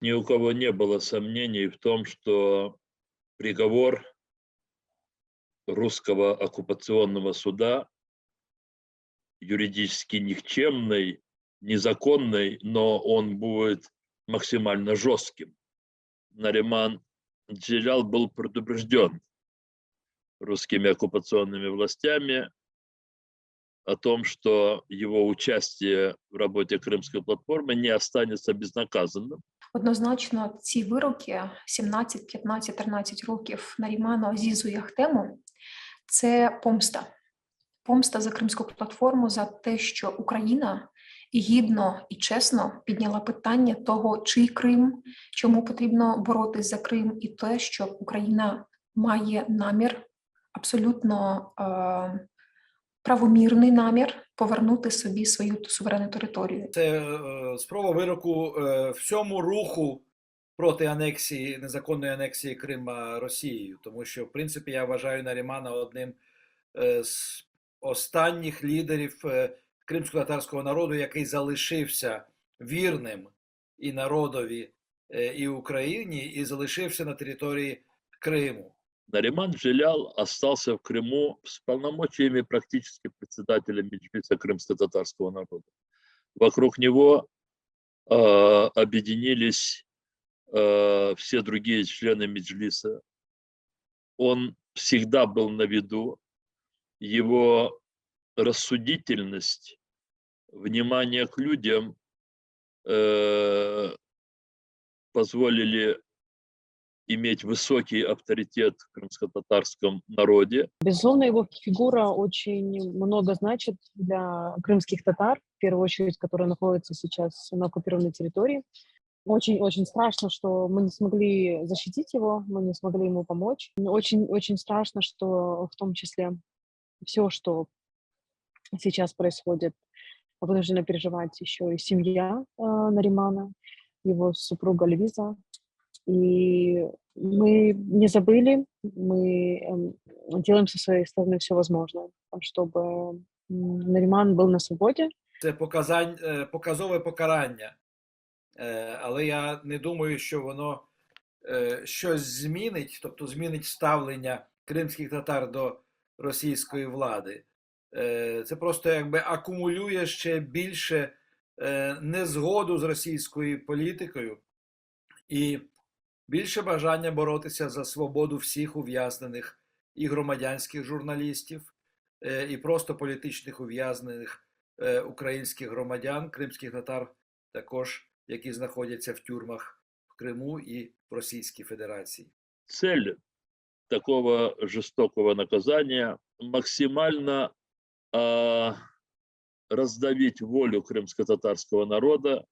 Ни у кого не было сомнений в том, что приговор русского оккупационного суда юридически никчемный, незаконный, но он будет максимально жестким. Нариман Джелялов был предупрежден русскими оккупационными властями о том, что его участие в работе Кримської платформи не останется безнаказанным. Однозначно, ці вироки 17, 15, 13 років Наріману Азізу і Ахтему – це помста. Помста за Кримську платформу, за те, що Україна гідно і чесно підняла питання того, чий Крим, чому потрібно боротись за Крим, і те, що Україна має намір, абсолютно правомірний намір повернути собі свою суверенну територію. Це спроба вироку всьому руху проти анексії, незаконної анексії Крима Росією. Тому що, в принципі, я вважаю Нарімана одним з останніх лідерів кримсько-татарського народу, який залишився вірним і народові, і Україні, і залишився на території Криму. Нариман Джелялов остался в Крыму с полномочиями практически председателя Меджлиса крымско-татарского народа. Вокруг него объединились все другие члены Меджлиса. Он всегда был на виду. Его рассудительность, внимание к людям позволили иметь высокий авторитет в крымско-татарском народе. Безусловно, его фигура очень много значит для крымских татар, в первую очередь, которые находятся сейчас на оккупированной территории. Очень страшно, что мы не смогли защитить его, мы не смогли ему помочь. Очень страшно, что в том числе все, что сейчас происходит, вынуждена переживать еще и семья Наримана, его супруга Львиза. И мы не забыли, мы делаем со своей стороны все возможное, чтобы Наріман був на свободі. Це показове покарання. Але я не думаю, що воно щось змінить, тобто змінить ставлення кримських татар до російської влади. Це просто якби акумулює ще більше незгоду з російською політикою і більше бажання боротися за свободу всіх ув'язнених і громадянських журналістів, і просто політичних ув'язнених українських громадян, кримських татар також, які знаходяться в тюрмах в Криму і в Російській Федерації. Цель такого жестокого наказания максимально раздавить волю крымско-татарского народа,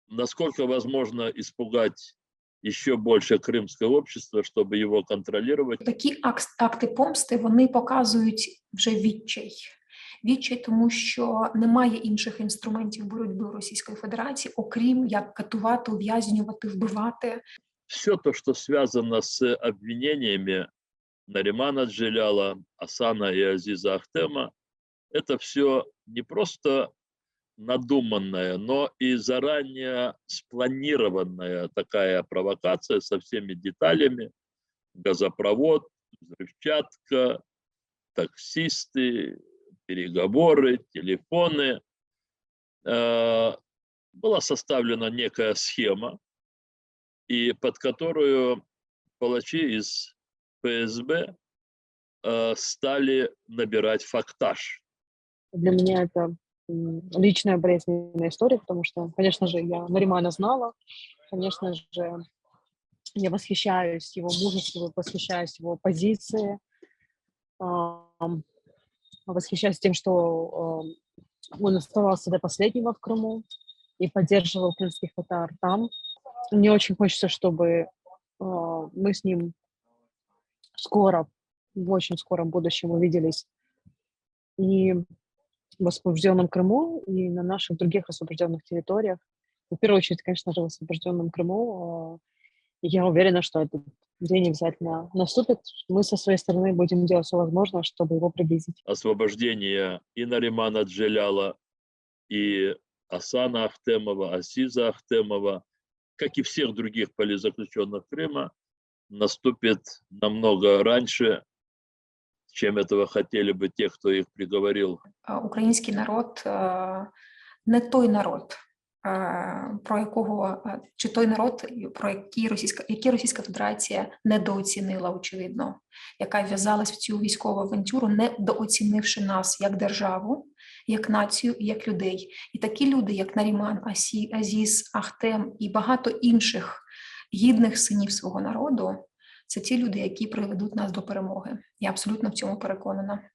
насколько возможно испугать еще больше крымское общество, чтобы его контролировать. Такі акти помсти, вони показують вже відчай. Відчай, тому що немає інших інструментів боротьби Російської Федерації, окрім як катувати, ув'язнювати, вбивати. Все то, что связано с обвинениями Наримана Джелялова, Асана и Азиза Ахтема, это все не просто надуманная, но и заранее спланированная такая провокация со всеми деталями. Газопровод, взрывчатка, таксисты, переговоры, телефоны. Была составлена некая схема, и под которую палачи из ФСБ стали набирать фактаж. Для меня это личная болезненная история, потому что, конечно же, я Наримана знала, конечно же, я восхищаюсь его мужеством, восхищаюсь его позицией, восхищаюсь тем, что он оставался до последнего в Крыму и поддерживал крымских татар там. Мне очень хочется, чтобы мы с ним скоро, в очень скором будущем увиделись и в освобожденном Крыму, и на наших других освобожденных территориях. В первую очередь, конечно же, в освобожденном Крыму. Я уверена, что этот день обязательно наступит. Мы со своей стороны будем делать все возможное, чтобы его приблизить. Освобождение и Наримана Джелялова, и Асана Ахтемова, Азиза Ахтемова, как и всех других политзаключенных Крыма, наступит намного раньше, чем этого хотели бы те, кто их приговорил. Український народ не той народ, про якого чи той народ, про який Російська Федерація недооцінила, очевидно, яка в'язалась в цю військову авантюру, недооцінивши нас як державу, як націю і як людей. І такі люди, як Наріман, Азіз, Ахтем і багато інших гідних синів свого народу, це ті люди, які приведуть нас до перемоги. Я абсолютно в цьому переконана.